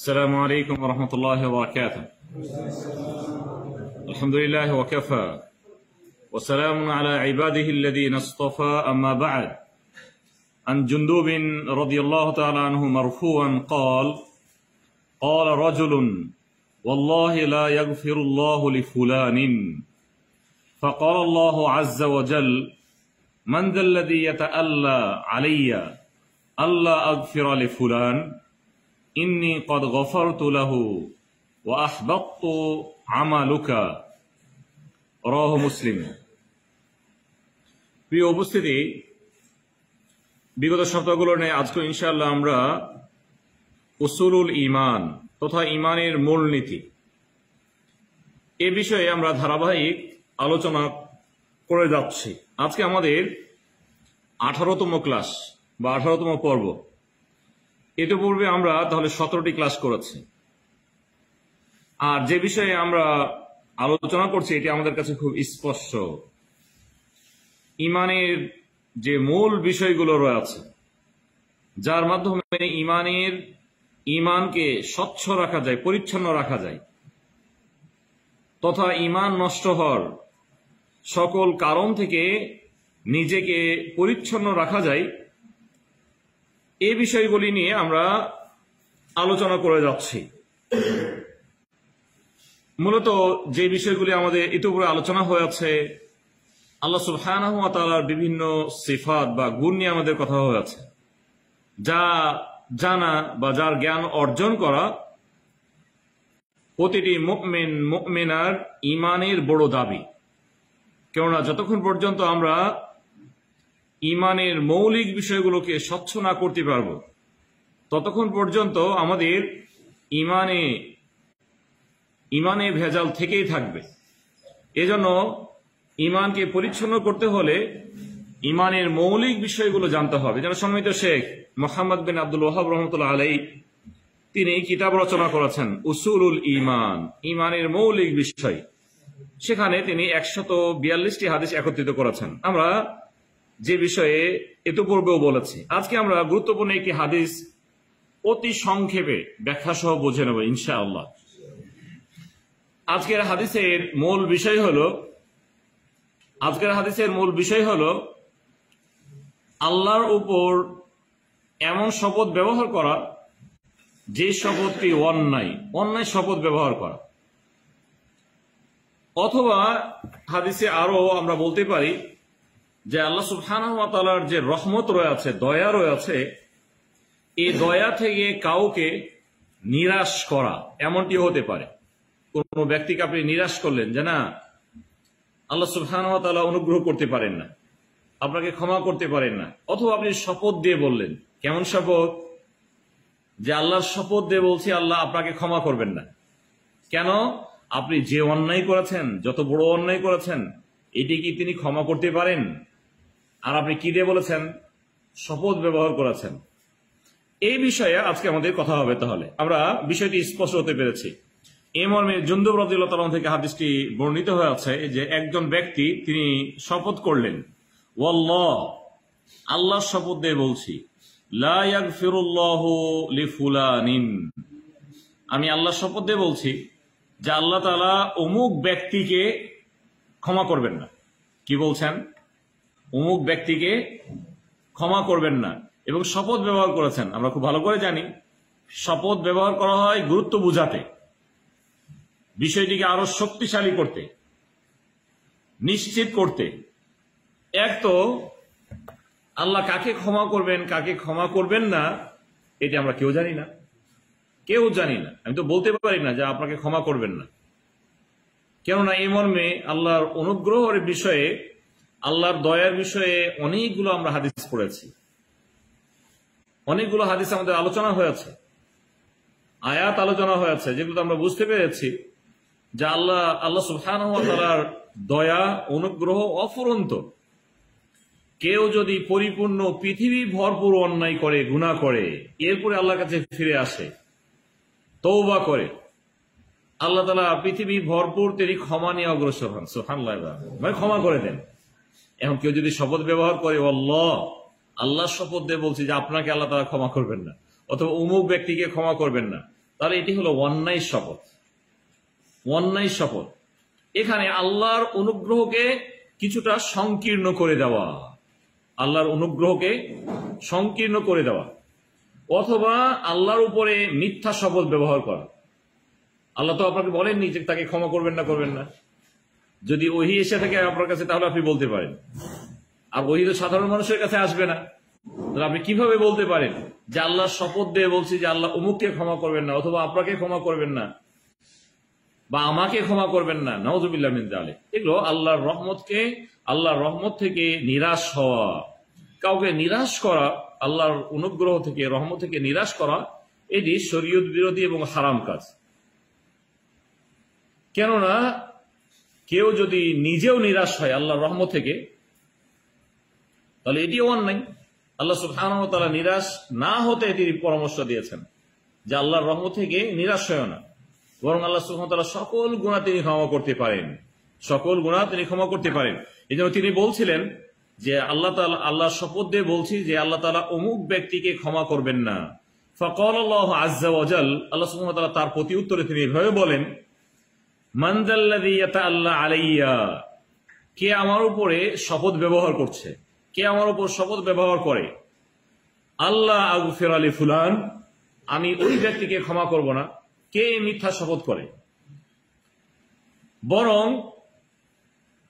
السلام عليكم ورحمة الله وبركاته. الحمد لله وكفى وسلام على عباده الذين اصطفى أما بعد. عن جندب رضي الله تعالى عنه مرفوعا قال: قال رجل: والله لا يغفر الله لفلان. فقال الله عز وجل: من ذا الذي يتألى علي ألا أغفر لفلان إني قد غفرت له وأحبطت عملك. رواه মুসলিম। প্রিয় উপস্থিতি, বিগত সপ্তাহগুলো নিয়ে আজকে ইনশাআল্লাহ আমরা উসুলুল ঈমান তথা ঈমানের মূলনীতি এ বিষয়ে আমরা ধারাবাহিক আলোচনা করে যাচ্ছি। আজকে আমাদের 18তম ক্লাস বা 18তম পর্ব। ইতিপূর্বে আমরা তাহলে 17টি ক্লাস করেছি। আর যে বিষয়ে আমরা আলোচনা করছি এটি আমাদের কাছে খুব স্পষ্ট। ঈমানের যে মূল বিষয়গুলো রয়েছে, যার মাধ্যমে ঈমানকে স্বচ্ছ রাখা যায়, পরিচ্ছন্ন রাখা যায়, তথা ঈমান নষ্ট হওয়ার সকল কারণ থেকে নিজেকে পরিচ্ছন্ন রাখা যায়, এই বিষয়গুলি নিয়ে আমরা আলোচনা করে যাচ্ছি। মূলত যে বিষয়গুলি আমাদের ইতিপূর্বে আলোচনা হয়েছে, আল্লাহ সুবহানাহু ওয়া তাআলার বিভিন্ন সিফাত বা গুণ নিয়ে আমাদের কথা হয়েছে, যা জানা বা যার জ্ঞান অর্জন করা প্রতিটি মুমিন মুমিনার ঈমানের বড় দাবি। কেননা যতক্ষণ পর্যন্ত আমরা ঈমানের মৌলিক বিষয়গুলোকে স্বচ্ছ না করতে পারব, ততক্ষণ পর্যন্ত আমাদের ঈমানে ভেজাল থেকেই থাকবে। এজন্য ঈমানকে পরিচ্ছন্ন করতে হলে ঈমানের মৌলিক বিষয়গুলো জানতে হবে। যেন সম্মানিত শেখ মুহাম্মদ বিন আব্দুল ওয়াহাব রাহমাতুল্লাহ আলাইহি তিনি কিতাব রচনা করেছেন উসুলুল ঈমান, ঈমানের মৌলিক বিষয়। সেখানে তিনি 142টি হাদিস একত্রিত করেছেন। আমরা যে বিষয়ে ইতিপূর্বেও বলেছি, আজকে আমরা গুরুত্বপূর্ণ একটি হাদিস অতি সংক্ষেপে ব্যাখ্যা সহ বুঝে নেব ইনশাআল্লাহ। আজকের হাদিসের মূল বিষয় হলো আল্লাহর উপর এমন শপথ ব্যবহার করা যে শপথটি অন্যায় শপথ ব্যবহার করা। অথবা হাদিসে আরো আমরা বলতে পারি যে আল্লাহ সুবহানাহু ওয়া তাআলার যে রহমত রয়েছে, দয়া রয়েছে, এই দয়া থেকে কাউকে নিরাশ করা, এমনটি হতে পারে। কোন ব্যক্তিকে আপনি নিরাশ করলেন যে না, আল্লাহ সুবহানাহু ওয়া তাআলা অনুগ্রহ করতে পারেন না, আপনাকে ক্ষমা করতে পারেন না। অথবা আপনি শপথ দিয়ে বললেন, কেমন শপথ? যে আল্লাহর শপথ দিয়ে বলছি আল্লাহ আপনাকে ক্ষমা করবেন না। কেন? আপনি যে অন্যায় করেছেন, যত বড় অন্যায় করেছেন, এটি কি তিনি ক্ষমা করতে পারেন? আর আপনি কি দিয়ে বলেছেন? শপথ ব্যবহার করেছেন। এই বিষয়ে আজকে আমাদের কথা হবে। তাহলে আমরা বিষয়টি স্পষ্ট হতে পেরেছি। এই মর্মে জুনদুব রাদিয়াল্লাহু তাআলা থেকে হাদিসটি বর্ণিত হয়েছে যে একজন ব্যক্তি তিনি শপথ করলেন, ওয়াল্লাহ, আল্লাহর শপথ দিয়ে বলছি, লা ইয়াগফিরুল্লাহু লিফুলানিন, আমি আল্লাহর শপথ দিয়ে বলছি যে আল্লাহ তাআলা অমুক ব্যক্তিকে ক্ষমা করবেন না। কি বলছেন? অমুক ব্যক্তিকে ক্ষমা করবেন না। এবং শপথ ব্যবহার করেছেন। আমরা খুব ভালো করে জানি শপথ ব্যবহার করা হয় গুরুত্ব বুঝাতে, বিষয়টিকে আরো শক্তিশালী করতে, নিশ্চিত করতে। এক তো আল্লাহ কাকে ক্ষমা করবেন, কাকে ক্ষমা করবেন না, এটি আমরা কেউ জানি না। আমি তো বলতে পারি না যে আপনাকে ক্ষমা করবেন না। কেননা এই মর্মে আল্লাহর অনুগ্রহের বিষয়ে, আল্লাহর দয়ার বিষয়ে অনেকগুলো আমরা হাদিস পড়েছি, অনেকগুলো হাদিস আমাদের আলোচনা হয়েছে, আয়াত আলোচনা হয়েছে, যেগুলো আমরা বুঝতে পেরেছি যে আল্লাহ সুবহানাহু ওয়া তাআলার দয়া, অনুগ্রহ অফুরন্ত। কেউ যদি পরিপূর্ণ পৃথিবী ভরপুর অন্যায় করে, গুনাহ করে, এরপরে আল্লাহর কাছে ফিরে আসে, তওবা করে, আল্লাহ তাআলা পৃথিবী ভরপুর তিনি ক্ষমা নিয়ে অগ্রসর হন। সুবহানাল্লাহ, মানে ক্ষমা করে দেন। এখন কেউ যদি শপথ ব্যবহার করে, আল্লাহর শপথ দিয়ে বলছি যে আপনাকে আল্লাহ তাআলা ক্ষমা করবেন না, অথবা অমুক ব্যক্তিকে ক্ষমা করবেন না, তাহলে এটি হলো অন্যায় শপথ। অন্যায় শপথ এখানে আল্লাহর অনুগ্রহকে কিছুটা সংকীর্ণ করে দেওয়া, আল্লাহর অনুগ্রহকে সংকীর্ণ করে দেওয়া, অথবা আল্লাহর উপরে মিথ্যা শপথ ব্যবহার করা। আল্লাহ তো আপনাকে বলেননি যে তাকে ক্ষমা করবেন না করবেন না। যদি ওহী এসে থাকে আপনার কাছে তাহলে আপনি বলতে পারেন, আর ওহী তো সাধারণ মানুষের কাছে আসবে না। তাহলে আপনি কিভাবে বলতে পারেন যে আল্লাহর শপথ দিয়ে বলছি যে আল্লাহ অমুককে ক্ষমা করবেন না, অথবা আপনাকে ক্ষমা করবেন না, বা আমাকে ক্ষমা করবেন না? নাউযুবিল্লাহ মিন যালিক। এগুলো আল্লাহর রহমত থেকে নিরাশ হওয়া, কাউকে নিরাশ করা, আল্লাহর অনুগ্রহ থেকে রহমত থেকে নিরাশ করা, এটি শরীয়ত বিরোধী এবং হারাম কাজ। কেননা কেউ যদি নিজেও নিরাশ হয় আল্লাহর রহমত থেকে, তাহলে এটিও অন্যায়। আল্লাহ সুবহানাহু ওয়া তাআলা নিরাশ না হতে তিনি পরামর্শ দিয়েছেন যে আল্লাহর রহমত থেকে নিরাশ হয় না, বরং আল্লাহ সুবহানাহু ওয়া তাআলা সকল গুনাহ তিনি ক্ষমা করতে পারেন, সকল গুনাহ তিনি ক্ষমা করতে পারেন। এই জন্য তিনি বলছিলেন যে আল্লাহর শপথ দিয়ে বলছি যে আল্লাহ তাআলা অমুক ব্যক্তিকে ক্ষমা করবেন না। ফাকালাল্লাহু আযজা ওয়া জাল, আল্লাহ সুবহানাহু ওয়া তাআলা তার প্রতি উত্তরে তিনি এভাবে বলেন, মান যাল্লাযী ইয়াতাআল্লা আলাইয়া, কে আমার উপরে শপথ ব্যবহার করছে, কে আমার উপর শপথ ব্যবহার করে, আল্লাহ আগফির আলি ফুলান, আমি ওই ব্যক্তিকে ক্ষমা করব না। কে মিথ্যা শপথ করে? বরং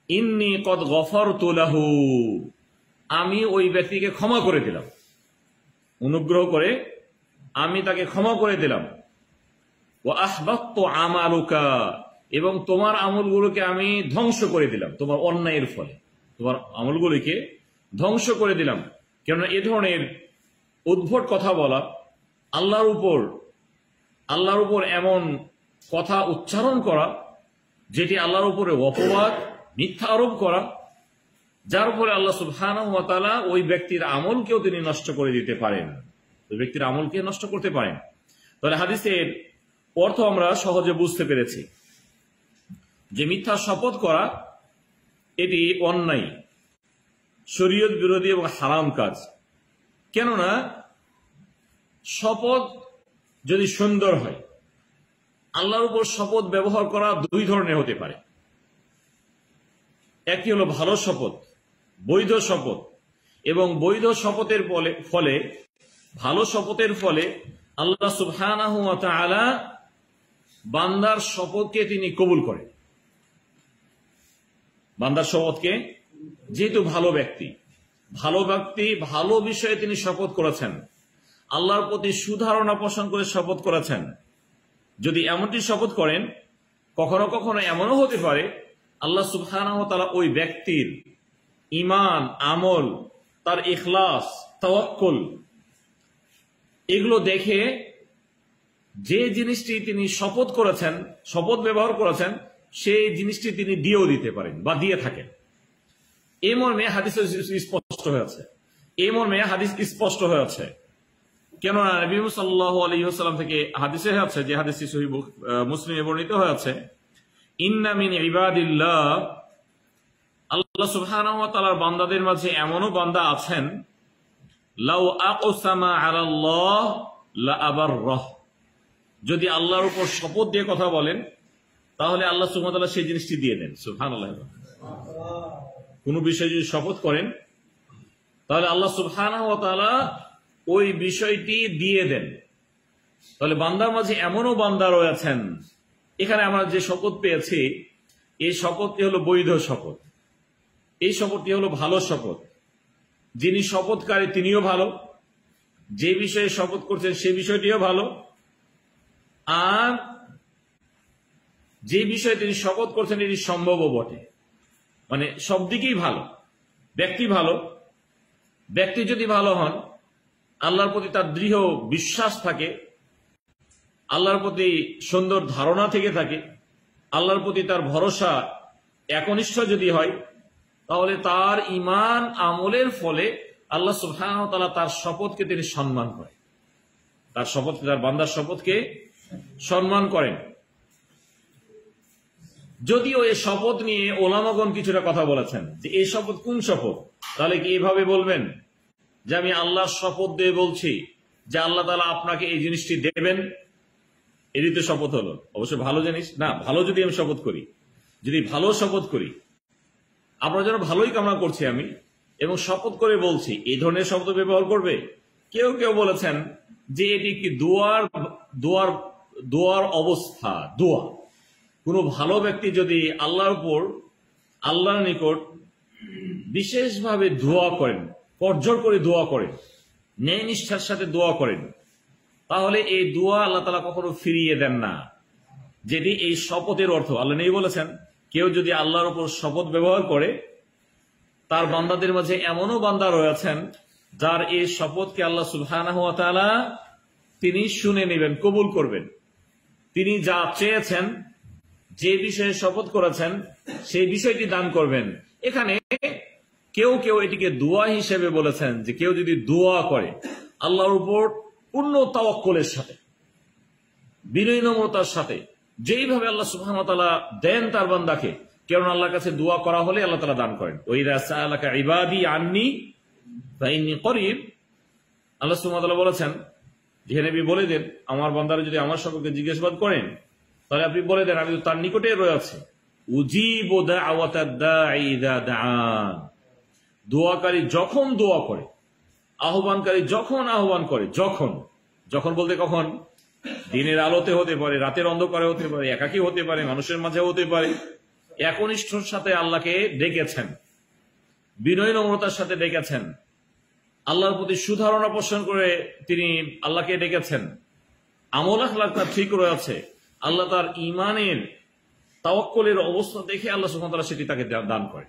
ইন্নী কদ গফারতু লাহু, আমি ওই ব্যক্তিকে ক্ষমা করে দিলাম, অনুগ্রহ করে আমি তাকে ক্ষমা করে দিলাম। ওয়া আহবাততু আমালুকা, এবং তোমার আমলগুলোকে আমি ধ্বংস করে দিলাম, তোমার অন্যায়ের ফলে তোমার আমলগুলিকে ধ্বংস করে দিলাম। কেননা এ ধরনের উদ্ভট কথা বলা, আল্লাহর উপর এমন কথা উচ্চারণ করা যেটি আল্লাহর উপরে অপবাদ, মিথ্যা আরোপ করা, যার উপরে আল্লাহ সুবহানাহু ওয়া তাআলা ওই ব্যক্তির আমলকেও তিনি নষ্ট করে দিতে পারেন, ওই ব্যক্তির আমলকে নষ্ট করতে পারেন। তাহলে হাদিসের অর্থ আমরা সহজে বুঝতে পেরেছি যে মিথ্যা শপথ করা এটি অন্যায়, শরীয়ত বিরোধী এবং হারাম কাজ। কেননা শপথ যদি সুন্দর হয়, আল্লাহর উপর শপথ ব্যবহার করা দুই ধরনের হতে পারে। একটি হলো ভালো শপথ, বৈধ শপথ, এবং বৈধ শপথের ফলে ভালো শপথের ফলে আল্লাহ সুবহানাহু ওয়া তাআলা বান্দার শপথকে তিনি কবুল করেন। বান্দার শপথকে, যেহেতু ভালো ব্যক্তি ভালো বিষয়ে তিনি শপথ করেছেন, আল্লাহর প্রতি সুধারণা পোষণ করে শপথ করেছেন, যদি এমনটি শপথ করেন, কখনো কখনো এমনও হতে পারে আল্লাহ সুবহানাহু ওয়া তাআলা ওই ব্যক্তির ঈমান, আমল, তার ইখলাস, তাওয়াক্কুল, এগুলো দেখে যে জিনিসটি তিনি শপথ করেছেন, শপথ ব্যবহার করেছেন, সেই জিনিসটি তিনি দিয়েও দিতে পারেন বা দিয়ে থাকেন। এই মর্মে হাদিস স্পষ্ট হয়েছে। কেননা নবী সাল্লাল্লাহু আলাইহি ওয়াসাল্লাম থেকে হাদিসে আছে, যে হাদিসটি সহিহ মুসলিমে বর্ণিত হয়েছে, ইন্না মিন ইবাদিল্লাহ, আল্লাহ সুবহানাহু ওয়া তাআলার বান্দাদের মাঝে এমনও বান্দা আছেন, লাউ আকসামা আলাল্লাহ লা আবাররাহ, যদি আল্লাহর উপর শপথ দিয়ে কথা বলেন তাহলে আল্লাহ সুবহানাহু ওয়া তাআলা সেই জিনিসটি দিয়ে দেন। সুবহানাল্লাহ। কোন বিষয়ে যদি শপথ করেন তাহলে আল্লাহ সুবহানাহু ওয়া তাআলা ওই বিষয়টি দিয়ে দেন। তাহলে বান্দার মাঝে এমনও বান্দা রয়েছেন, এখানে আমরা যে শপথ পেয়েছি এই শপথটি হলো বৈধ শপথ, এই শপথটি হলো ভালো শপথ। যিনি শপথকারী তিনিও ভালো, যে বিষয়ে শপথ করছেন সেই বিষয়টিও ভালো, আর যে বিষয়ে তিনি শপথ করছেন এটি সম্ভবও বটে। মানে সব দিকেই ভালো। ব্যক্তি যদি ভালো হন, আল্লাহর প্রতি তার দৃঢ় বিশ্বাস থাকে, আল্লাহর প্রতি সুন্দর ধারণা থেকে থাকে, আল্লাহর প্রতি তার ভরসা একনিষ্ঠ যদি হয়, তাহলে তার ঈমান আমলের ফলে আল্লাহ সুবহানাহু ওয়া তাআলা তার শপথকে তিনি সম্মান করেন, তার বান্দার শপথকে সম্মান করেন। যদিও এই শপথ নিয়ে ওলামাগণ কিছুটা কথা বলেছেন যে এই শপথ কোন শপথ, তাহলে কি এভাবে বলবেন যে আমি আল্লাহর শপথ দিয়ে বলছি যে আল্লাহ তাআলা আপনাকে এই জিনিসটি দেবেন, এরই তো শপথ হলো। অবশ্য ভালো জিনিস না, ভালো যদি আমি শপথ করি, যদি ভালো শপথ করি, আপনার জন্য ভালোই কামনা করছি আমি, এবং শপথ করে বলছি, এই ধরনের শব্দ ব্যবহার করবে। কেউ কেউ বলেছেন যে এটি কি দোয়ার দোয়ার দোয়ার অবস্থা। দোয়া, কোনো ভালো ব্যক্তি যদি আল্লাহর উপর, আল্লাহর নিকট বিশেষভাবে দোয়া করেন, করজোর করে দোয়া করেন, ন্যায় নিষ্ঠার সাথে দোয়া করেন, তাহলে এই দোয়া আল্লাহ তাআলা কখনো ফিরিয়ে দেন না। যেটি এই শপথের অর্থ। আল্লাহ নেই বলেছেন, কেউ যদি আল্লাহর উপর শপথ ব্যবহার করে, তার বান্দাদের মাঝে এমনও বান্দা রয়েছেন যার এই শপথকে আল্লাহ সুবহানাহু ওয়া তাআলা তিনি শুনে নেবেন, কবুল করবেন। তিনি যা চেয়েছেন, যে বিষয়ে শপথ করেছেন, সেই বিষয়টি দান করবেন। এখানে কেউ কেউ এটিকে দোয়া হিসেবে বলেছেন, যে কেউ যদি দোয়া করে আল্লাহর উপর পূর্ণ তাওয়াক্কুলের সাথে, বিনয় নম্রতার সাথে, যেইভাবে আল্লাহ সুবহানাহু ওয়া তাআলা দেন তার বান্দাকে, কারণ আল্লাহর কাছে দোয়া করা হলে আল্লাহ তাআলা দান করেন। ওয়াইদা সাআলাকা ইবাদি আন্নী ফাইন্নী করিব। আল্লাহ সুবহানাহু ওয়া তাআলা বলেছেন, যে নবী বলে দেন, আমার বান্দারা যদি আমার সম্পর্কে জিজ্ঞাসাবাদ করেন, তাহলে আপনি বলে দেন, আমি তো তার নিকটে রয়েছি। উজিবু দাওয়াতাদ দাঈ ইযা দাআন। দোয়াকারী যখন দোয়া করে, আহ্বানকারী যখন আহ্বান করে, যখন যখন বলতে কখন? দিনের আলোতে হতে পারে, রাতের অন্ধকারে হতে পারে, একাকী হতে পারে, মানুষের মাঝে হতে পারে। একনিষ্ঠর সাথে আল্লাহকে ডেকেছেন, বিনয় নম্রতার সাথে ডেকেছেন, আল্লাহর প্রতি সুধারণা পোষণ করে তিনি আল্লাহকে ডেকেছেন, আমল আখলাক তার ঠিক রয়েছে, আল্লাহ তার ঈমানের তাওয়াক্কুলের অবস্থা দেখে আল্লাহ সুবহানাহু ওয়া তাআলা সেটি তাকে দান করে,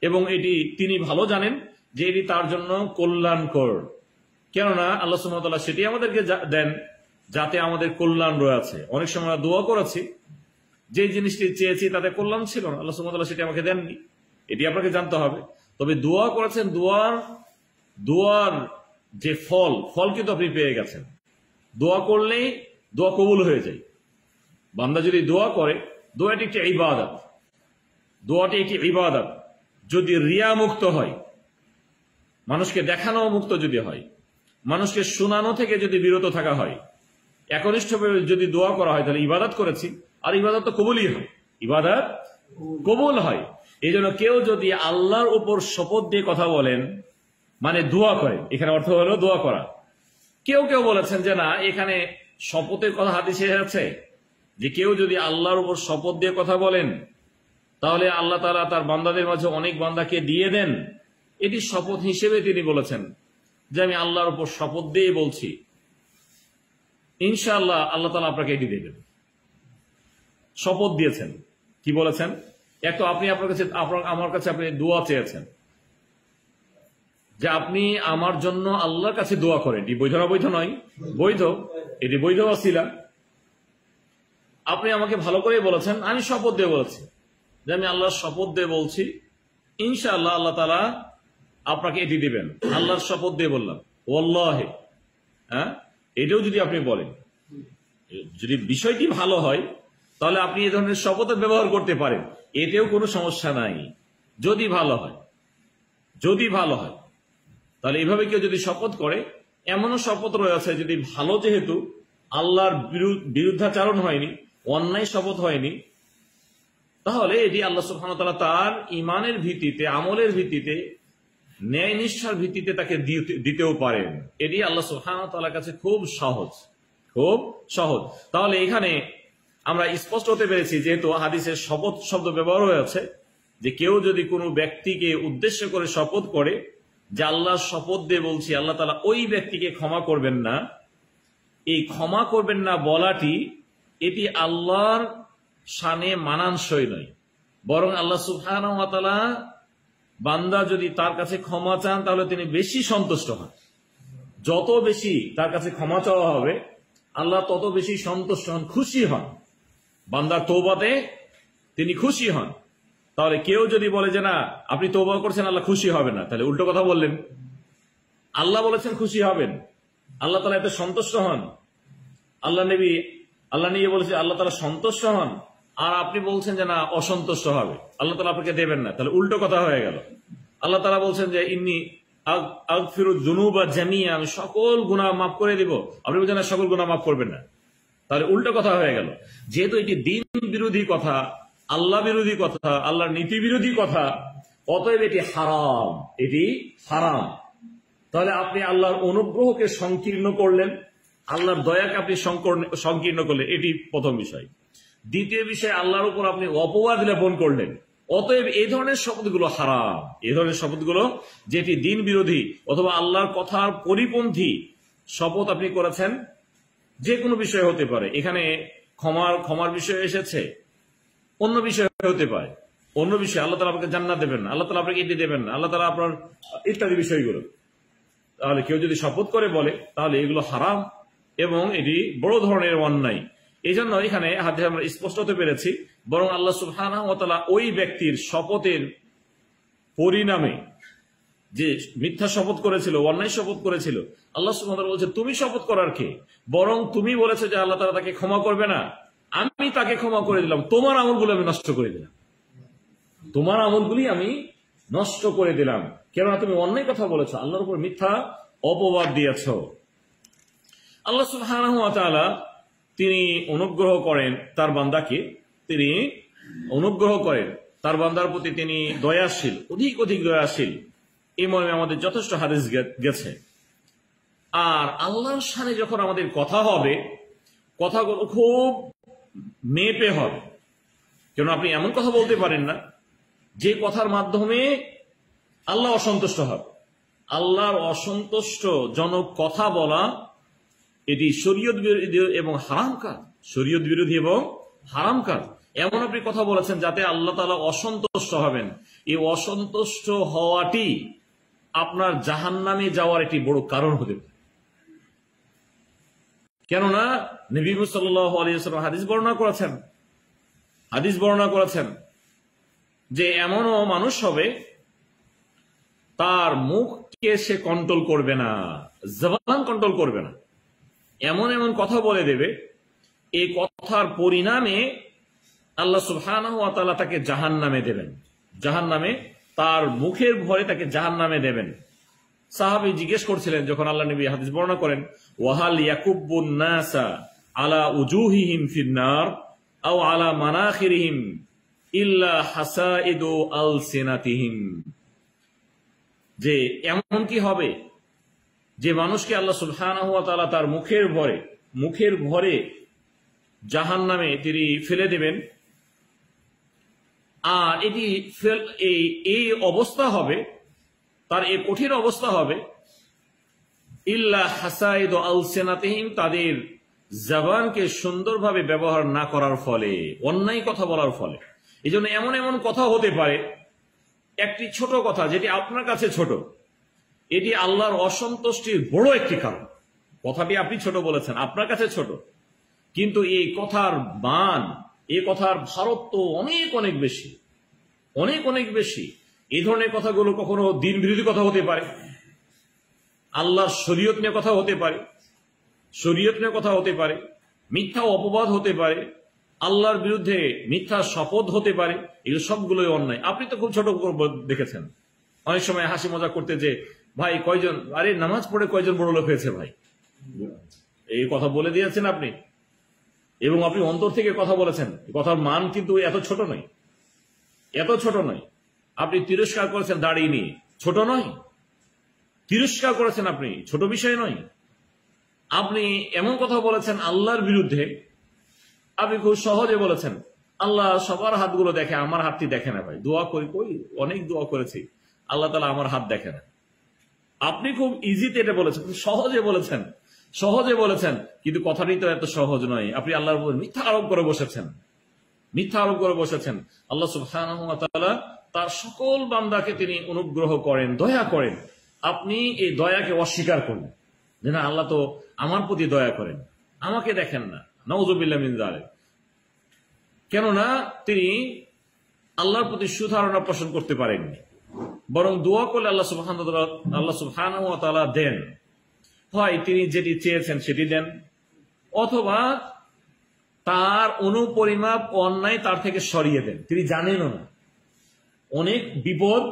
এবং এটি তিনি ভালো জানেন যে এটি তার জন্য কল্যাণকর। কেননা আল্লাহ সুবহানাহু ওয়া তাআলা সেটি আমাদেরকে দেন যাতে আমাদের কল্যাণ রয়েছে। অনেক সময় আমরা দোয়া করেছি, যে জিনিসটি চেয়েছি তাতে কল্যাণ ছিল না, আল্লাহ সুবহানাহু ওয়া তাআলা সেটি আমাকে দেননি। এটি আপনাকে জানতে হবে। তবে দোয়া করেছেন, দোয়ার যে ফল কিন্তু আপনি পেয়ে গেছেন। দোয়া করলেই দোয়া কবুল হয়ে যায়। বান্দা যদি দোয়া করে, দোয়াটি একটি ইবাদত, দোয়াটি একটি ইবাদত। যদি রিয়া মুক্ত হয়, মানুষকে দেখানো মুক্ত যদি হয়, মানুষকে শোনানো থেকে যদি বিরত থাকা হয়, একনিষ্ঠভাবে যদি দোয়া করা হয়, তাহলে ইবাদত করেছি, আর ইবাদত তো কবুলই হয়, ইবাদত কবুল হয়। এই জন্য কেউ যদি আল্লাহর উপর শপথ দিয়ে কথা বলেন, মানে দোয়া করে, এখানে অর্থ হলো দোয়া করা। কেউ কেউ বলেছেন যে না, এখানে শপথের কথা হাদিসে আছে, যে কেউ যদি আল্লাহর উপর শপথ দিয়ে কথা বলেন, তাহলে আল্লাহ তাআলা তার বান্দাদের মাঝে অনেক বান্দাকে দিয়ে দেন। এটি শপথ হিসেবে তিনি বলেছেন, যে আমি আল্লাহর উপর শপথ দিয়ে বলছি, ইনশাআল্লাহ আল্লাহ তাআলা আপনাকে এটি দেবেন। শপথ দিয়েছেন, কি বলেছেন? এক তো আপনি আমার কাছে আপনি দোয়া চেয়েছেন, যে আপনি আমার জন্য আল্লাহর কাছে দোয়া করেন। এটি বৈধ না বৈধ নয়? বৈধ। এটি বৈধ ওসিলা। আপনি আমাকে ভালো করে বলেছেন, আমি শপথ দিয়ে বলেছি, যে আমি আল্লাহর শপথ দিয়ে বলছি, ইনশাআল্লাহ আল্লাহ তাআলা আপনাকে এটি দিবেন। আল্লাহর শপথ দিয়ে বললাম, ওয়াল্লাহি। হ্যাঁ, এটাও যদি আপনি বলেন, যদি বিষয়টি ভালো হয়, তাহলে আপনি এই ধরনের শপথ ব্যবহার করতে পারেন, এতেও কোনো সমস্যা নাই। যদি ভালো হয়, যদি ভালো হয়, তাহলে এইভাবে কেউ যদি শপথ করে, এমনও শপথ রয়েছে, যদি ভালো, যেহেতু আল্লাহর বিরুদ্ধাচারণ হয়নি, অন্যায় শপথ হয়নি, তাহলে এটি আল্লাহ সুবহানাহু ওয়া তাআলা তার ঈমানের ভিত্তিতে, আমলের ভিত্তিতে, ন্যায় নিষ্ঠার ভিত্তিতে তাকে দিতেও পারেন। এটি আল্লাহ সুবহানাহু ওয়া তাআলার কাছে খুব সহজ, খুব সহজ। তাহলে এখানে আমরা স্পষ্ট হতে পেরেছি, যেহেতু হাদিসের শপথ শব্দ ব্যবহার হয়েছে, যে কেউ যদি কোনো ব্যক্তিকে উদ্দেশ্য করে শপথ করে, যে আল্লাহর শপথ দিয়ে বলছি, আল্লাহ তাআলা ওই ব্যক্তিকে ক্ষমা করবেন না, এই ক্ষমা করবেন না বলাটি, এটি আল্লাহর শানে মানানসই নয়। বরং আল্লাহ সুবহানাহু ওয়া তাআলা বান্দা যদি তার কাছে ক্ষমা চান, তাহলে তিনি বেশি সন্তুষ্ট হন। যত বেশি তার কাছে ক্ষমা চাওয়া হবে, আল্লাহ তত বেশি সন্তুষ্ট হন, খুশি হন। বান্দার তওবাতে তিনি খুশি হন। তাহলে কেউ যদি বলে যে না, আপনি তওবা করছেন, আল্লাহ খুশি হবে না, তাহলে উল্টো কথা বললেন। আল্লাহ বলেছেন খুশি হবেন, আল্লাহ তাআলা এতে সন্তুষ্ট হন। আল্লাহ নবী বলেছে আল্লাহ তাআলা সন্তুষ্ট হন, আর আপনি বলছেন যে না, অসন্তুষ্ট হবে, আল্লাহ তাআলা আপনাকে দেবেন না, তাহলে উল্টো কথা হয়ে গেল। আল্লাহ তাআলা বলছেন যে ইন্নী আগফিরুয যুনুবা জামিআ, আমি সকল গুনাহ মাফ করে দিব, আপনি বলছেন না সকল গুনাহ মাফ করবেন না। তাহলে উল্টো কথা হয়ে গেল। যেহেতু এটি দিন বিরোধী কথা, আল্লাহ বিরোধী কথা, আল্লাহর নীতি বিরোধী কথা, অতএব এটি হারাম, এটি হারাম। তাহলে আপনি আল্লাহর অনুগ্রহকে সংকীর্ণ করলেন, আল্লাহর দয়াকে আপনি সংকীর্ণ করলেন, এটি প্রথম বিষয়। দ্বিতীয় বিষয়, আল্লাহর উপর আপনি অপবাদ লেপন করলেন। অতএব এই ধরনের শব্দগুলো হারাম। এই ধরনের শপথগুলো যেটি দিন বিরোধী অথবা আল্লাহর কথার পরিপন্থী শপথ আপনি করেছেন, যে কোনো বিষয় হতে পারে। এখানে ক্ষমার বিষয় এসেছে, অন্য বিষয় হতে পারে, অন্য বিষয়। আল্লাহ তাআলা আপনাকে জান্নাত দেবেন না, আল্লাহ তাআলা আপনাকে এটি দেবেন না, আল্লাহ তাআলা আপনার ইত্যাদি বিষয়গুলো। তাহলে কেউ যদি শপথ করে বলে তাহলে এগুলো হারাম এবং এটি বড় ধরনের অন্যায়। এই জন্য এখানে হাতে আমরা স্পষ্ট হতে পেরেছি, বরং আল্লাহ সুবহানাহু ওয়া তাআলা ওই ব্যক্তির শপথের পরিণামে, যে মিথ্যা শপথ করেছিল, অন্যায় শপথ করেছিল, আল্লাহ সুবহানাহু ওয়া তাআলা বলছে তুমি শপথ করার কে? বরং তুমি বলেছো যে আল্লাহ তাআলা তাকে ক্ষমা করবে না, আমি তাকে ক্ষমা করে দিলাম, তোমার আমলগুলো আমি নষ্ট করে দিলাম, তোমার আমলগুলি আমি নষ্ট করে দিলাম, কেননা তুমি অন্যায় কথা বলেছো, আল্লাহর উপর মিথ্যা অপবাদ দিয়েছ। আল্লাহ সুবহানাহু ওয়া তাআলা তিনি অনুগ্রহ করেন তার বান্দাকে, তিনি অনুগ্রহ করেন তার বান্দার প্রতি, তিনি দয়াশীল, অধিক অধিক দয়াশীল। এই মর্মে আমাদের যথেষ্ট হাদিস গেছে। আর আল্লাহর সামনে যখন আমাদের কথা হবে, কথাগুলো খুব মেপে হবে। কেন আপনি এমন কথা বলতে পারেন না যে কথার মাধ্যমে আল্লাহ অসন্তুষ্ট হবে। আল্লাহর অসন্তুষ্ট জনক কথা বলা এটি শরীয়ত বিরোধী এবং হারাম কাজ, শরীয়ত বিরোধী এবং হারাম কাজ। এমন আপনি কথা বলেছেন যাতে আল্লাহ তাআলা অসন্তুষ্ট হবেন, এই অসন্তুষ্ট হওয়াটি আপনার জাহান্নামে যাওয়ার একটি বড় কারণ হতে পারে। কেননা নবী সাল্লাল্লাহু আলাইহি ওয়াসাল্লাম হাদিস বর্ণনা করেছেন যে এমনও মানুষ হবে তার মুখকে সে কন্ট্রোল করবে না, জবান কন্ট্রোল করবে না, এমন এমন কথা বলে দেবে, এই কথার পরিণামে আল্লাহ সুবহানাহু ওয়া তাআলা তাকে জাহান্নামে দেবেন, জাহান্নামে, তার মুখের ভরে তাকে জাহান্নামে দেবেন। সাহাবী জিজ্ঞেস করছিলেন যখন আল্লাহ নবী হাদিস বর্ণনা করেন, ওয়াহাল ইয়াকুব্বুন নাসা আলা উজুহিহিম ফিন্নার আও আলা মানাখিরিহিম ইল্লা হাসাইদু আলসিনাতিহিম, যে এমন কি হবে যে মানুষকে আল্লাহ সুবহানাহু ওয়া তাআলা তার মুখের ভরে জাহান্নামে তিনি ফেলে দেবেন। আর এটি এই অবস্থা হবে, তার এই কঠিন অবস্থা হবে, ইল্লা হাসাইদু আলসিনাতিহিম, তাদের জবানকে সুন্দরভাবে ব্যবহার না করার ফলে, অন্যায় কথা বলার ফলে। এই জন্য এমন এমন কথা হতে পারে, একটি ছোট কথা যেটি আপনার কাছে ছোট, এটি আল্লাহর অসন্তুষ্টির বড় একটি কারণ। কথাটি আপনি ছোট বলেছেন, আপনার কাছে ছোট, কিন্তু এই কথার মান, এই কথার ভারত্ব অনেক অনেক বেশি, অনেক অনেক বেশি। এই ধরনের কথাগুলো কখনো দিন বিরোধী কথা হতে পারে, আল্লাহর শরীয়ত নিয়ে কথা হতে পারে, শরীয়ত নিয়ে কথা হতে পারে, মিথ্যা অপবাদ হতে পারে, আল্লাহর বিরুদ্ধে মিথ্যা শপথ হতে পারে। এগুলো সবগুলোই অন্যায়। আপনি তো খুব ছোট দেখেছেন, অনেক সময় হাসি মজা করতে যে ভাই কয়জন, আরে নামাজ পড়ে কয়জন বড় লোক হয়েছে ভাই, এই কথা বলে দিয়েছেন আপনি, এবং আপনি অন্তর থেকে কথা বলেছেন। কথার মান কিন্তু এত ছোট নয়, এত ছোট নয়। আপনি তিরস্কার করেছেন দাড়ি নিয়ে, ছোট নয়। তিরস্কার করেছেন আপনি, ছোট বিষয় নয়। আপনি এমন কথা বলেছেন আল্লাহর বিরুদ্ধে, আপনি খুব সহজে বলেছেন আল্লাহ সবার হাতগুলো দেখে, আমার হাতটি দেখে না ভাই, দোয়া করি, কই অনেক দোয়া করেছি, আল্লাহ তাআলা আমার হাত দেখে না। আপনি খুব ইজিতে এটা বলেছেন, সহজে বলেছেন, সহজে বলেছেন, কিন্তু কথাটি তো এত সহজ নয়। আপনি আল্লাহর উপর মিথ্যা আরোপ করে বসেছেন, মিথ্যা আরোপ করে বসেছেন। আল্লাহ সুবহানাহু ওয়া তাআলা তার সকল বান্দাকে তিনি অনুগ্রহ করেন, দয়া করেন। আপনি এই দয়াকে অস্বীকার করলেন যে না, আল্লাহ তো আমার প্রতি দয়া করেন, আমাকে দেখেন না, নাউযুবিল্লাহ মিন যালিক। কেননা তিনি আল্লাহর প্রতি সুধারণা পোষণ করতে পারেননি, বরং দোয়া করলে আল্লাহ সুবহানাহু ওয়া তাআলা দেন। হয় তিনি যেটি চেয়েছেন সেটি দেন, অথবা তার অনুপরিমাপ অন্যায় তার থেকে সরিয়ে দেন। তিনি জানেনও না অনেক বিপদ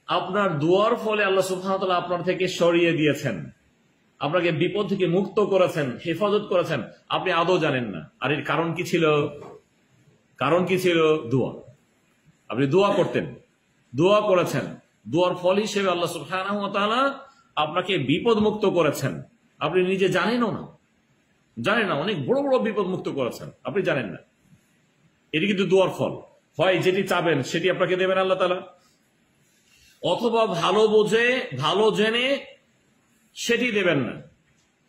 আপনার দোয়ার ফলে আল্লাহ সুবহানাহু ওয়া তাআলা আপনার থেকে সরিয়ে দিয়েছেন। আপনাকে বিপদ থেকে মুক্ত করেছেন, হেফাজত করেছেন, আপনি আদৌ জানেন না। আর এর কারণ কি ছিল? কারণ কি ছিল? দোয়া। আপনি দোয়া করতেন, দোয়া করেছেন, দোয়ার ফল হিসেবে আল্লাহ সুবহানাহু ওয়া তাআলা আপনাকে বিপদ মুক্ত করেছেন। আপনি নিজে জানেনও না, জানেন না, অনেক বড় বড় বিপদ মুক্ত করেছেন, আপনি জানেন না। এটি কিন্তু দোয়ার ফল। হয় যেটি চাবেন সেটি আপনাকে দেবেন আল্লাহ তাআলা, অথবা ভালো বুঝে ভালো জেনে সেটি দেবেন না।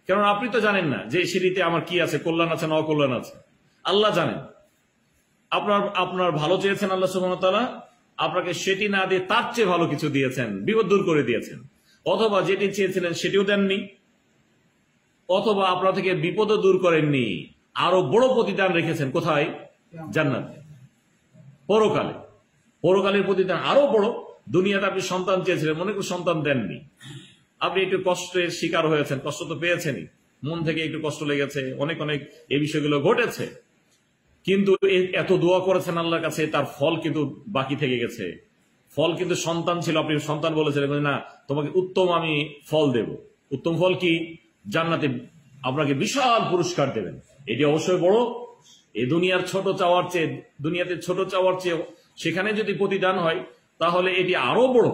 কারণ আপনি তো জানেন না যে সেটিতে আমার কি আছে, কল্যাণ আছে না অকল্যাণ আছে, আল্লাহ জানেন। আপনার ভালো চেয়েছেন আল্লাহ সুবহানাহু ওয়া তাআলা, আপনাকে সেটি না দিয়ে তার চেয়ে ভালো কিছু দিয়েছেন, বিপদ দূর করে দিয়েছেন। অথবা যেটি চেয়েছিলেন সেটিও দেননি, অথবা আপনার থেকে বিপদও দূর করেননি, আরো বড় প্রতিদান রেখেছেন। কোথায়? জান্নাতে, পরকালে। পরকালের প্রতিদান আরো বড়। দুনিয়াতে আপনি সন্তান চেয়েছিলেন, মনে করে সন্তান দেননি, আপনি একটু কষ্টের শিকার হয়েছেন, কষ্ট তো পেয়েছেনই, মন থেকে একটু কষ্ট লেগেছে, অনেক অনেক এই বিষয়গুলো ঘটেছে। কিন্তু এত দোয়া করেছেন আল্লাহর কাছে, তার ফল কিন্তু বাকি থেকে গেছে। ফল কিন্তু সন্তান ছিল, আপনি সন্তান বলেছিলেন, না তোমাকে উত্তম আমি ফল দেব। উত্তম ফল কি? জান্নাতে আপনাকে বিশাল পুরস্কার দেবেন। এটি অবশ্যই বড়। এই দুনিয়ার ছোট চাওয়ার চেয়ে, দুনিয়াতে ছোট চাওয়ার চেয়ে সেখানে যদি প্রতিদান হয় তাহলে এটি আরো বড়,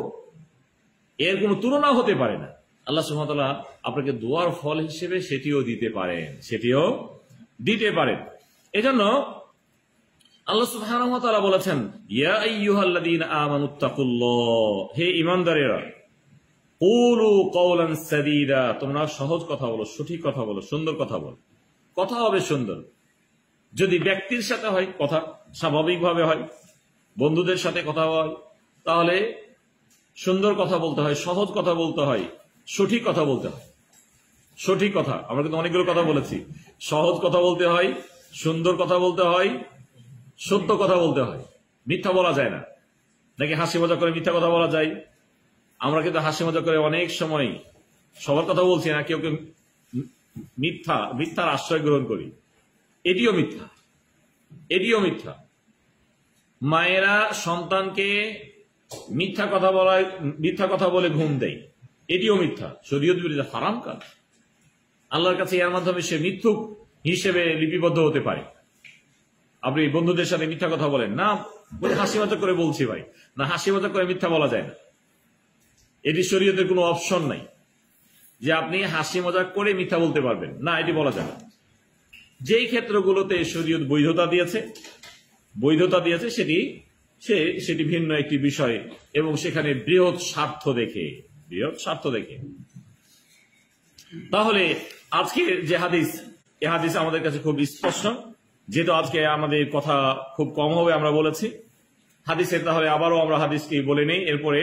এর কোনো তুলনা হতে পারে না। আল্লাহ সুবহানাহু ওয়া তাআলা আপনাকে দোয়ার ফল হিসেবে সেটিও দিতে পারেন, সেটিও দিতে পারেন। এজন্য আল্লাহ সুবহানাহু ওয়া তাআলা বলেছেন, ইয়া আইয়ুহাল্লাযীনা আমানুত্তাকুল্লাহ, হে ঈমানদারেরা, কুলু কওলান সাদীদা, তোমরা সহজ কথা বলো, সঠিক কথা বলো, সুন্দর কথা বলো। কথা হবে সুন্দর। যদি ব্যক্তির সাথে হয়, কথা স্বাভাবিকভাবে হয়, বন্ধুদের সাথে কথা হয়, তাহলে সুন্দর কথা বলতে হয়, সহজ কথা বলতে হয়, সঠিক কথা বলতে হয়। সঠিক কথা, আমরা কিন্তু অনেকগুলো কথা বলেছি। সহজ কথা বলতে হয়, সুন্দর কথা বলতে হয়, সত্য কথা বলতে হয়। মিথ্যা বলা যায় না। নাকি হাসি মজা করে মিথ্যা কথা বলা যায়? আমরা কিন্তু হাসি মজা করে অনেক সময় সবার কথা বলছি না, কেউ কেউ মিথ্যার আশ্রয় গ্রহণ করি। এটিও মিথ্যা, এটিও মিথ্যা। মায়েরা সন্তানকে মিথ্যা কথা বলে ঘুম দেয়, এটিও মিথ্যা, শরীয়ত বিরোধী, হারাম কাজ। আল্লাহর কাছে এর মাধ্যমে সে মিথ্যুক হিসেবে লিপিবদ্ধ হতে পারে। আপনি বন্ধুদের সাথে মিথ্যা কথা বলেন না, বলে হাসি মজা করে বলছি ভাই, না হাসি মজা করে মিথ্যা বলা যায় না। এটি শরীয়তের কোনো অপশন নাই যে আপনি হাসি মজা করে মিথ্যা বলতে পারবেন না, এটি বলা যায় না। যেই ক্ষেত্রগুলোতে শরীয়ত বৈধতা দিয়েছে সেটি ভিন্ন একটি বিষয়, এবং সেখানে বৃহৎ স্বার্থ দেখে। তাহলে আজকে যে হাদিস, এই হাদিস আমাদের কাছে খুব স্পষ্ট, যেহেতু আজকে আমাদের কথা খুব কম হবে আমরা বলেছি হাদিসের, তাহলে আবারও আমরা হাদিসটি বলে নেই, এরপরে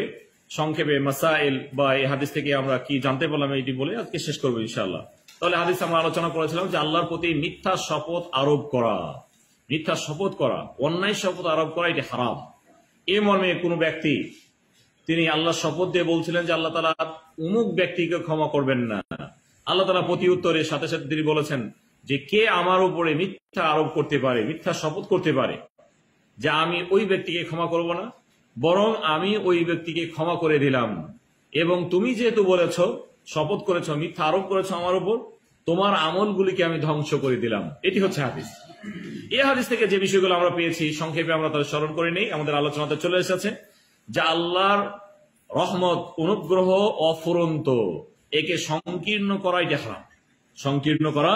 সংক্ষেপে মাসাইল বা এই হাদিস থেকে আমরা কি জানতে পারলাম এটি বলে আজকে শেষ করবো ইনশাআল্লাহ। তাহলে হাদিস আমরা আলোচনা করেছিলাম যে আল্লাহর প্রতি মিথ্যা শপথ আরোপ করা, অন্যায় শপথ আরোপ করা, এটি হারাম। এই মর্মে কোনো ব্যক্তি তিনি আল্লাহ শপথ দিয়ে বলছিলেন যে আল্লাহ তাআলা অমুক ব্যক্তিকে ক্ষমা করবেন না। আল্লাহ তাআলা প্রতি উত্তরে সাথে সাথে তিনি বলেছেন যে কে আমার উপরে মিথ্যা আরোপ করতে পারে, মিথ্যা শপথ করতে পারে যে আমি ওই ব্যক্তিকে ক্ষমা করব না, বরং আমি ওই ব্যক্তিকে ক্ষমা করে দিলাম, এবং তুমি যেহেতু বলেছ, শপথ করেছ, মিথ্যা আরোপ করেছ আমার উপর, তোমার আমলগুলিকে আমি ধ্বংস করে দিলাম। এটি হচ্ছে হাদিস। এই হাদিস থেকে যে বিষয়গুলো আমরা পেয়েছি সংক্ষেপে আমরা তাদের স্মরণ করে নেই, আমাদের আলোচনাতে চলে এসেছে যে আল্লাহর রহমত, অনুগ্রহ অফুরন্ত, একে সংকীর্ণ করা এটা হারাম। সংকীর্ণ করা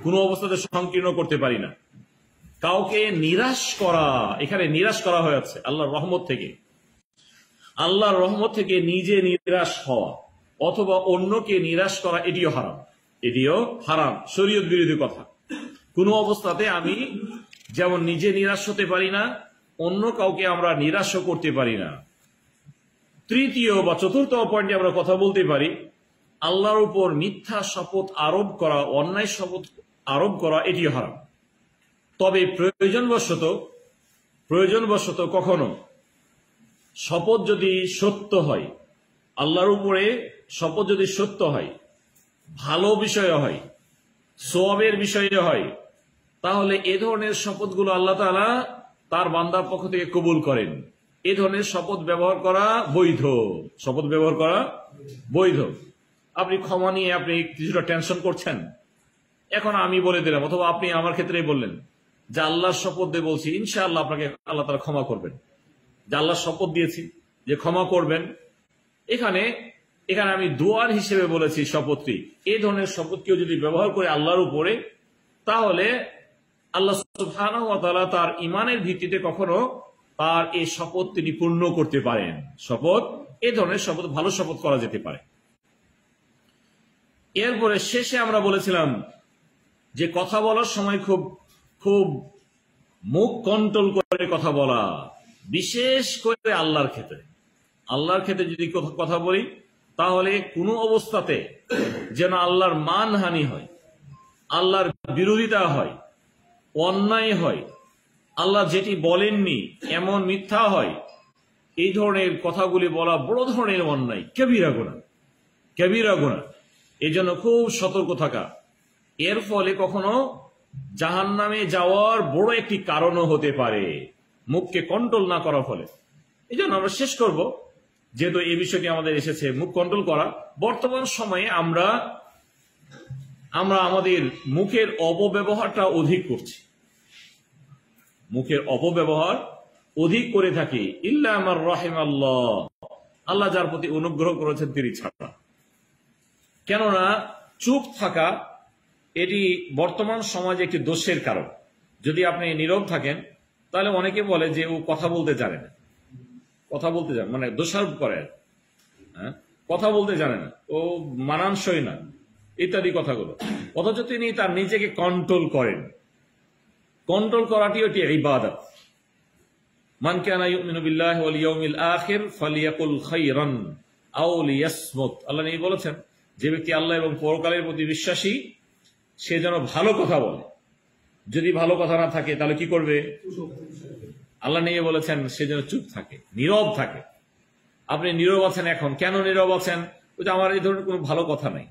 কোনো অবস্থাতে সংকীর্ণ করতে পারি না। কাউকে নিরাশ করা, এখানে নিরাশ করা হয়েছে আল্লাহর রহমত থেকে নিজে নিরাশ হওয়া অথবা অন্যকে নিরাশ করা, এটিও হারাম, শরীয়ত বিরোধী কথা। কোনো অবস্থাতে আমি যেমন নিজে নিরাশ হতে পারি না, অন্য কাউকে আমরা নিরাশও করতে পারি না। তৃতীয় বা চতুর্থ পয়েন্টে আমরা কথা বলতে পারি, আল্লাহর উপর মিথ্যা শপথ আরোপ করা, অন্যায় শপথ আরোপ করা, এটিও হারাম। তবে প্রয়োজনবশত কখনো শপথ যদি সত্য হয়, আল্লাহর উপরে শপথ যদি সত্য হয়, ভালো বিষয়ে হয়, সওয়াবের বিষয়ে হয়, তাহলে এ ধরনের শপথগুলো আল্লাহ তাআলা তার বান্দার পক্ষ থেকে কবুল করেন। এ ধরনের শপথ ব্যবহার করা বৈধ। আপনি ক্ষমা নিয়ে আপনি কিছুটা টেনশন করছেন। এখন আমি বলে দিলাম, অথবা আপনি আমার ক্ষেত্রেই বললেন যে আল্লাহর শপথ দিয়ে বলছি ইনশাআল্লাহ আপনাকে আল্লাহ তাআলা ক্ষমা করবেন, যে আল্লাহর শপথ দিয়েছি যে ক্ষমা করবেন। এখানে এখানে আমি দোয়ার হিসেবে বলেছি শপথটি। এই ধরনের শপথ কেউ যদি ব্যবহার করে আল্লাহর উপরে, তাহলে আল্লাহ সুবহানাহু ওয়া তাআলা তার ঈমানের ভিত্তিতে কখনো তার এই শপথ তিনি পূর্ণ করতে পারেন। শপথ, এই ধরনের শপথ, ভালো শপথ করা যেতে পারে। এরপরে শেষে আমরা বলেছিলাম যে কথা বলার সময় খুব খুব মুখ কন্ট্রোল করে কথা বলা, বিশেষ করে আল্লাহর ক্ষেত্রে। আল্লাহর ক্ষেত্রে যদি কথা বলি, তাহলে কোনো অবস্থাতে যেন আল্লাহর মানহানি হয়, আল্লাহর বিরোধিতা হয়, অন্যায় হয়, আল্লাহ যেটি বলেননি এমন মিথ্যা হয়, এই ধরনের কথাগুলি বলা বড় ধরনের অন্যায়, কবিরা গুনাহ, কবিরা গুনাহ। এই জন্য খুব সতর্ক থাকা। এর ফলে কখনো জাহান্নামে যাওয়ার বড় একটি কারণও হতে পারে, মুখকে কন্ট্রোল না করার ফলে। এই জন্য আমরা শেষ করব, যেহেতু এই বিষয়টি আমাদের এসেছে, মুখ কন্ট্রোল করা। বর্তমান সময়ে আমরা আমাদের মুখের অপব্যবহারটা অধিক করছি, মুখের অপব্যবহার অধিক করে থাকি। ইল্লা মান রাহিমাল্লাহ, আল্লাহ যার প্রতি অনুগ্রহ করেছেন তিনি ছাড়া। কেননা চুপ থাকা এটি বর্তমান সমাজে একটি দোষের কারণ। যদি আপনি নীরব থাকেন, তাহলে অনেকে বলে যে ও কথা বলতে জানে না, কথা বলতে জানে, মানে দোষারোপ করে, হ্যাঁ, কথা বলতে জানে না, ও মানানসই না, ইত্যাদি কথাগুলো। অথচ তিনি তার নিজেকে কন্ট্রোল করেন। কন্ট্রোল করাটি এটি ইবাদত। মান কানা ইউমিনু বিল্লাহি ওয়াল ইয়াউমিল আখির ফালিয়াকুল খায়রান আও লিয়াসমুত। আল্লাহ নবী বলেছেন, যে ব্যক্তি আল্লাহ এবং পরকালের প্রতি বিশ্বাসী, সে যেন ভালো কথা বলে। যদি ভালো কথা না থাকে তাহলে কি করবে? আল্লাহ নবী বলেছেন সে যেন চুপ থাকে, নীরব থাকে। আপনি নীরব আছেন, এখন কেন নীরব আছেন? ওই যে আমার এই ধরনের কোনো ভালো কথা নাই,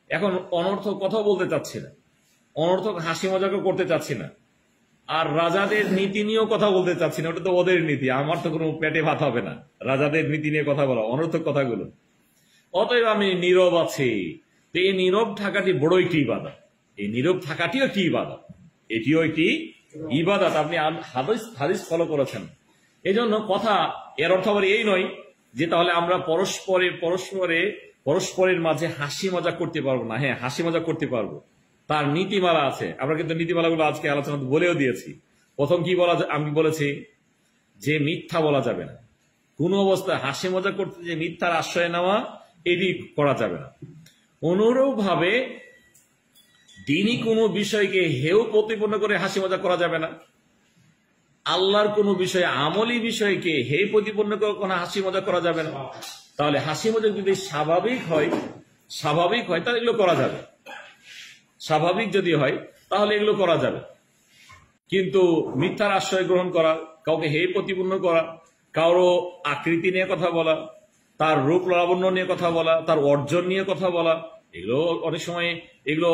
এখন অনর্থক কথা বলতে চাচ্ছি না, অনর্থক হাসি মজাকও করতে চাচ্ছি না, আর রাজাদের নীতি নিয়েও কথা বলতে চাচ্ছি না, ওটা তো ওদের নীতি, আমার তো কোনো পেটে ভাত হবে না রাজাদের নীতি নিয়ে কথা বলা, অনর্থক কথাগুলো। অতএব আমি নীরব আছি। তো এই নীরব থাকাটি বড় একটি ইবাদত, এই নীরব থাকাটিও একটি ইবাদত, এটিও একটি ইবাদত। আপনি হাদিস ফলো করেছেন। এই জন্য কথা, এর অর্থ আবার এই নয় যে তাহলে আমরা পরস্পরের মাঝে হাসি মজা করতে পারবো না। হ্যাঁ, হাসি মজা করতে পারবো, তার নীতিমালা আছে। আমরা কিন্তু নীতিমালাগুলো আজকে আলোচনা বলেও দিয়েছি। প্রথম কি বলা, আমি বলেছি যে মিথ্যা বলা যাবে না, কোন অবস্থায় হাসি মজা করতে যে মিথ্যার আশ্রয় নেওয়া, এটি করা যাবে না। অনুরূপ ভাবে দিনই কোনো বিষয়কে হেয় প্রতিপন্ন করে হাসি মজা করা যাবে না। আল্লাহর কোনো বিষয়ে, আমলি বিষয়কে হেয় প্রতিপন্ন করে কোনো হাসি মজা করা যাবে না। তাহলে হাসি মজা যদি স্বাভাবিক হয় তাহলে এগুলো করা যাবে, স্বাভাবিক যদি হয় তাহলে এগুলো করা যাবে। কিন্তু মিথ্যার আশ্রয় গ্রহণ করা, কাউকে হেয় প্রতিপন্ন করা, কারো আকৃতি নিয়ে কথা বলা, তার রূপ লাবণ্য নিয়ে কথা বলা, তার অর্জন নিয়ে কথা বলা, এগুলো অনেক সময় এগুলো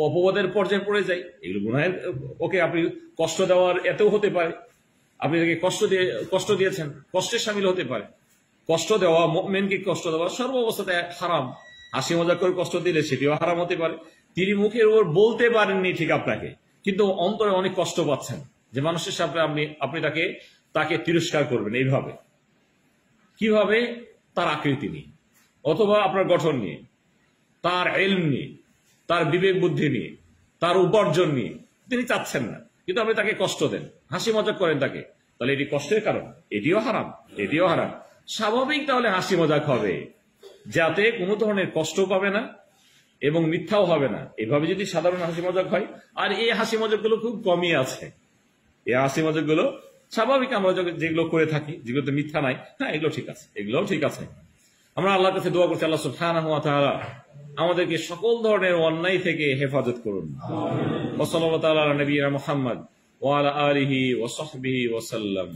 অপবাদের পর্যায়ে পড়ে যায়। এগুলো গুনাহের, ওকে আপনি কষ্ট দেওয়ার এতেও হতে পারে, আপনি তাকে কষ্ট দিয়েছেন, কষ্টের সামিল হতে পারে। কষ্ট দেওয়া, মুমিনকে কষ্ট দেওয়া সর্ব অবস্থাতে হারাম। হাসি মজা করে কষ্ট দিলে সেটিও হারাম হতে পারে। তিনি মুখের উপর বলতে পারেননি ঠিক আপনাকে, কিন্তু অন্তরে অনেক কষ্ট পাচ্ছেন, যে মানুষের সামনে আপনি তাকে তিরস্কার করবেন। এইভাবে কিভাবে? তার আকৃতি নিয়ে, অথবা আপনার গঠন নিয়ে, তার ইলম নিয়ে, তার বিবেক বুদ্ধি নিয়ে, তার উপার্জন নিয়ে তিনি চাচ্ছেন না, কিন্তু আপনি তাকে কষ্ট দেন, হাসি মজা করেন তাকে, তাহলে এটি কষ্টের কারণ, এটিও হারাম, এটিও হারাম। স্বাভাবিক তাহলে হাসি মজাক হবে, যাতে কোনো ধরনের কষ্ট পাবে না এবং মিথ্যাও হবে না। এভাবে যদি সাধারণ হাসি মজাক হয়, আর এই হাসি মজাক গুলো খুব কমই আছে, এই হাসি মজাক গুলো স্বাভাবিক আমরা যেগুলো করে থাকি, যেগুলোতে মিথ্যা নাই, হ্যাঁ এগুলো ঠিক আছে, এগুলোও ঠিক আছে। আমরা আল্লাহর কাছে দোয়া করছি, আল্লাহ সুবহানাহু ওয়া তাআলা আমাদেরকে সকল ধরনের অন্যায় থেকে হেফাজত করুন। ওয়া সাল্লাল্লাহু তাআলা আলা নবিয়িনা মুহাম্মদ ওয়া আলা আলিহি ওয়া সাহবিহি ওয়া সাল্লাম।